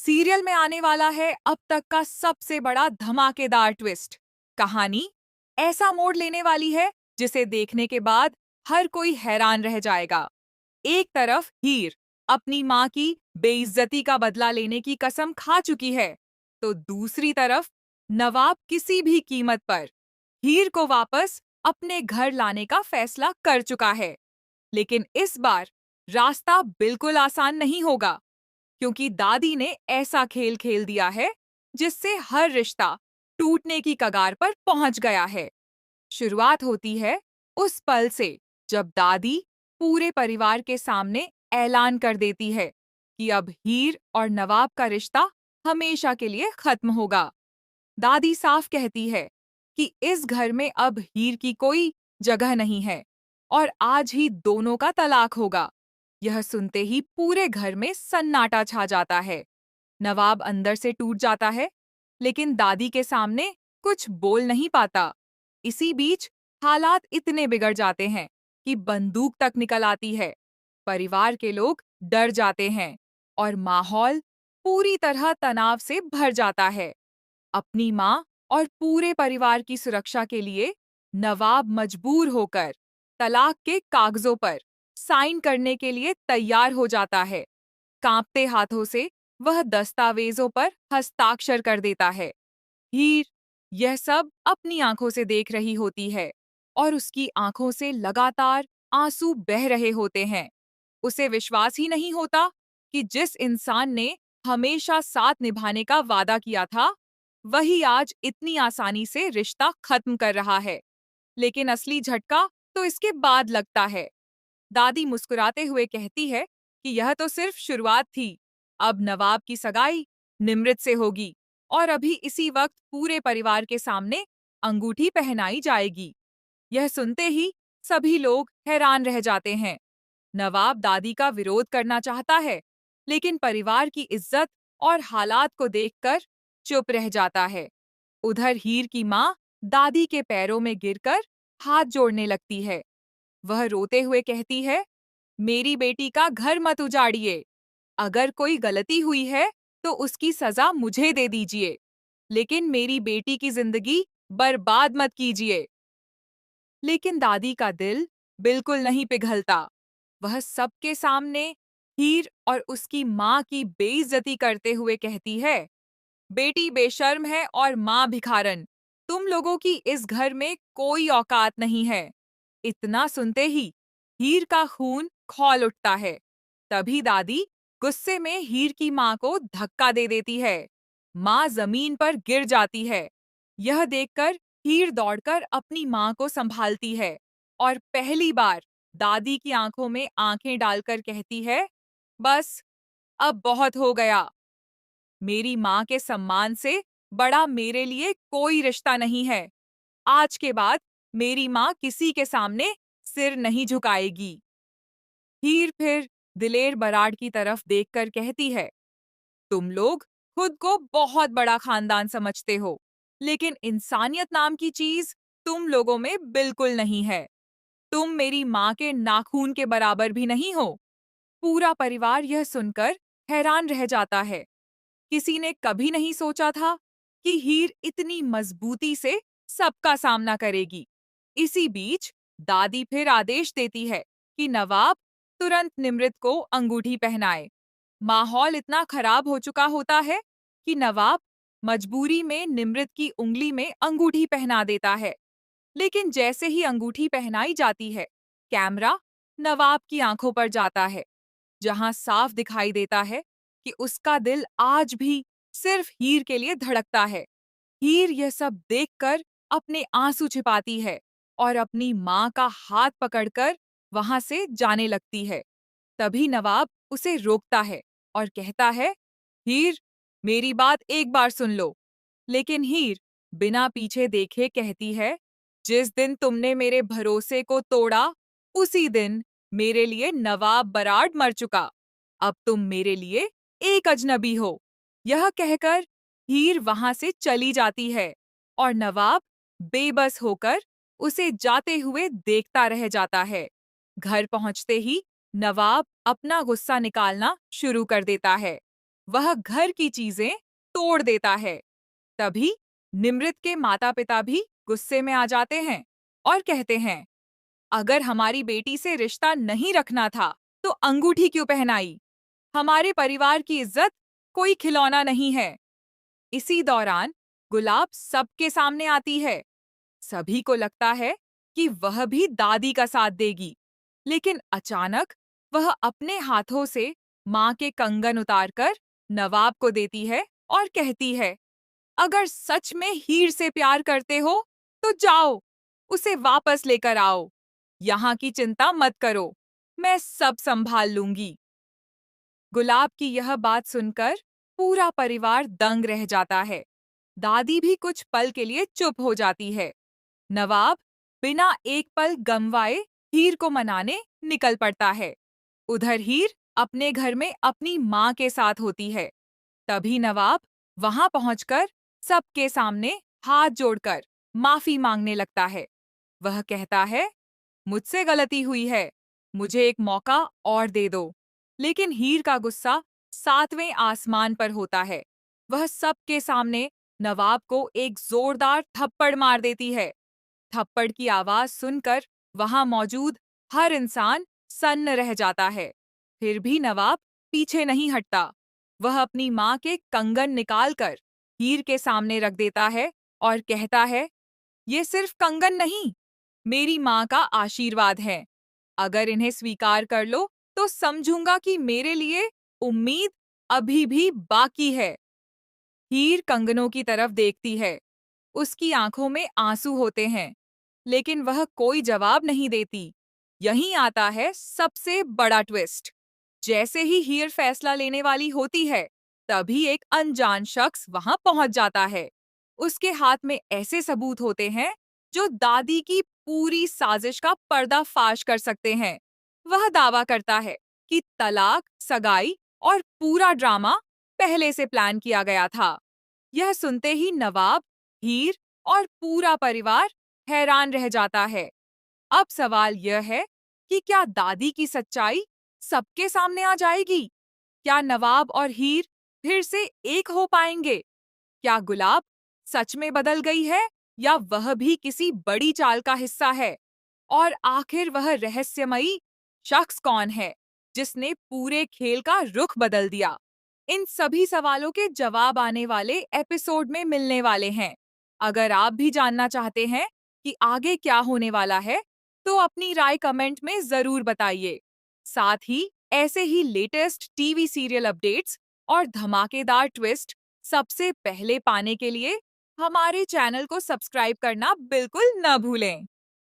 Serial में आने वाला है अब तक का सबसे बड़ा धमाकेदार ट्विस्ट। कहानी ऐसा मोड़ लेने वाली है जिसे देखने के बाद हर कोई हैरान रह जाएगा। एक तरफ हीर अपनी माँ की बेइज्जती का बदला लेने की कसम खा चुकी है, तो दूसरी तरफ नवाब किसी भी कीमत पर हीर को वापस अपने घर लाने का फैसला कर चुका है। लेकिन इस बार रास्ता बिल्कुल आसान नहीं होगा, क्योंकि दादी ने ऐसा खेल खेल दिया है जिससे हर रिश्ता टूटने की कगार पर पहुंच गया है। शुरुआत होती है उस पल से जब दादी पूरे परिवार के सामने ऐलान कर देती है कि अब हीर और नवाब का रिश्ता हमेशा के लिए खत्म होगा। दादी साफ कहती है कि इस घर में अब हीर की कोई जगह नहीं है और आज ही दोनों का तलाक होगा। यह सुनते ही पूरे घर में सन्नाटा छा जाता है। नवाब अंदर से टूट जाता है, लेकिन दादी के सामने कुछ बोल नहीं पाता। इसी बीच हालात इतने बिगड़ जाते हैं कि बंदूक तक निकल आती है। परिवार के लोग डर जाते हैं और माहौल पूरी तरह तनाव से भर जाता है। अपनी माँ और पूरे परिवार की सुरक्षा के लिए नवाब मजबूर होकर तलाक के कागजों पर साइन करने के लिए तैयार हो जाता है। कांपते हाथों से वह दस्तावेजों पर हस्ताक्षर कर देता है। हीर यह सब अपनी आंखों से देख रही होती है और उसकी आंखों से लगातार आंसू बह रहे होते हैं। उसे विश्वास ही नहीं होता कि जिस इंसान ने हमेशा साथ निभाने का वादा किया था, वही आज इतनी आसानी से रिश्ता खत्म कर रहा है। लेकिन असली झटका तो इसके बाद लगता है। दादी मुस्कुराते हुए कहती है कि यह तो सिर्फ शुरुआत थी। अब नवाब की सगाई निमृत से होगी और अभी इसी वक्त पूरे परिवार के सामने अंगूठी पहनाई जाएगी। यह सुनते ही सभी लोग हैरान रह जाते हैं। नवाब दादी का विरोध करना चाहता है, लेकिन परिवार की इज्जत और हालात को देखकर चुप रह जाता है। उधर हीर की माँ दादी के पैरों में गिरकर हाथ जोड़ने लगती है। वह रोते हुए कहती है, मेरी बेटी का घर मत उजाड़िए। अगर कोई गलती हुई है तो उसकी सजा मुझे दे दीजिए, लेकिन मेरी बेटी की जिंदगी बर्बाद मत कीजिए। लेकिन दादी का दिल बिल्कुल नहीं पिघलता। वह सबके सामने हीर और उसकी माँ की बेइज्जती करते हुए कहती है, बेटी बेशर्म है और माँ भिखारन। तुम लोगों की इस घर में कोई औकात नहीं है। इतना सुनते ही हीर का खून खौल उठता है। तभी दादी गुस्से में हीर की माँ को धक्का दे देती है। माँ जमीन पर गिर जाती है। यह देखकर हीर दौड़कर अपनी माँ को संभालती है और पहली बार दादी की आंखों में आंखें डालकर कहती है, बस अब बहुत हो गया। मेरी माँ के सम्मान से बड़ा मेरे लिए कोई रिश्ता नहीं है। आज के बाद मेरी माँ किसी के सामने सिर नहीं झुकाएगी। हीर फिर दिलेर बराड़ की तरफ देखकर कहती है, तुम लोग खुद को बहुत बड़ा खानदान समझते हो, लेकिन इंसानियत नाम की चीज तुम लोगों में बिल्कुल नहीं है। तुम मेरी माँ के नाखून के बराबर भी नहीं हो। पूरा परिवार यह सुनकर हैरान रह जाता है। किसी ने कभी नहीं सोचा था कि हीर इतनी मजबूती से सबका सामना करेगी। इसी बीच दादी फिर आदेश देती है कि नवाब तुरंत निमृत को अंगूठी पहनाए। माहौल इतना खराब हो चुका होता है कि नवाब मजबूरी में निमृत की उंगली में अंगूठी पहना देता है। लेकिन जैसे ही अंगूठी पहनाई जाती है, कैमरा नवाब की आंखों पर जाता है, जहां साफ दिखाई देता है कि उसका दिल आज भी सिर्फ हीर के लिए धड़कता है। हीर यह सब देखकर अपने आंसू छिपाती है और अपनी माँ का हाथ पकड़कर वहां से जाने लगती है। तभी नवाब उसे रोकता है और कहता है, हीर, मेरी बात एक बार सुन लो। लेकिन हीर बिना पीछे देखे कहती है, जिस दिन तुमने मेरे भरोसे को तोड़ा, उसी दिन मेरे लिए नवाब बराड़ मर चुका। अब तुम मेरे लिए एक अजनबी हो। यह कहकर हीर वहां से चली जाती है और नवाब बेबस होकर उसे जाते हुए देखता रह जाता है। घर पहुंचते ही नवाब अपना गुस्सा निकालना शुरू कर देता है। वह घर की चीजें तोड़ देता है। तभी निमृत के माता पिता भी गुस्से में आ जाते हैं और कहते हैं, अगर हमारी बेटी से रिश्ता नहीं रखना था तो अंगूठी क्यों पहनाई? हमारे परिवार की इज्जत कोई खिलौना नहीं है। इसी दौरान गुलाब सबके सामने आती है। सभी को लगता है कि वह भी दादी का साथ देगी, लेकिन अचानक वह अपने हाथों से माँ के कंगन उतारकर नवाब को देती है और कहती है, अगर सच में हीर से प्यार करते हो तो जाओ, उसे वापस लेकर आओ। यहाँ की चिंता मत करो, मैं सब संभाल लूंगी। गुलाब की यह बात सुनकर पूरा परिवार दंग रह जाता है। दादी भी कुछ पल के लिए चुप हो जाती है। नवाब बिना एक पल गंवाए हीर को मनाने निकल पड़ता है। उधर हीर अपने घर में अपनी माँ के साथ होती है। तभी नवाब वहां पहुंचकर सबके सामने हाथ जोड़कर माफी मांगने लगता है। वह कहता है, मुझसे गलती हुई है, मुझे एक मौका और दे दो। लेकिन हीर का गुस्सा सातवें आसमान पर होता है। वह सबके सामने नवाब को एक जोरदार थप्पड़ मार देती है। थप्पड़ की आवाज सुनकर वहां मौजूद हर इंसान सन्न रह जाता है। फिर भी नवाब पीछे नहीं हटता। वह अपनी माँ के कंगन निकालकर हीर के सामने रख देता है और कहता है, ये सिर्फ कंगन नहीं, मेरी माँ का आशीर्वाद है। अगर इन्हें स्वीकार कर लो तो समझूंगा कि मेरे लिए उम्मीद अभी भी बाकी है। हीर कंगनों की तरफ देखती है। उसकी आंखों में आंसू होते हैं, लेकिन वह कोई जवाब नहीं देती। यहीं आता है सबसे बड़ा ट्विस्ट। जैसे ही हीर फैसला लेने वाली होती है, तभी एक अनजान शख्स वहां पहुंच जाता है। उसके हाथ में ऐसे सबूत होते हैं जो दादी की पूरी साजिश का पर्दाफाश कर सकते हैं। वह दावा करता है कि तलाक, सगाई और पूरा ड्रामा पहले से प्लान किया गया था। यह सुनते ही नवाब, हीर और पूरा परिवार हैरान रह जाता है। अब सवाल यह है कि क्या दादी की सच्चाई सबके सामने आ जाएगी? क्या नवाब और हीर फिर से एक हो पाएंगे? क्या गुलाब सच में बदल गई है या वह भी किसी बड़ी चाल का हिस्सा है? और आखिर वह रहस्यमयी शख्स कौन है जिसने पूरे खेल का रुख बदल दिया? इन सभी सवालों के जवाब आने वाले एपिसोड में मिलने वाले हैं। अगर आप भी जानना चाहते हैं कि आगे क्या होने वाला है, तो अपनी राय कमेंट में जरूर बताइए। साथ ही ऐसे ही लेटेस्ट टीवी सीरियल अपडेट्स और धमाकेदार ट्विस्ट सबसे पहले पाने के लिए हमारे चैनल को सब्सक्राइब करना बिल्कुल न भूलें।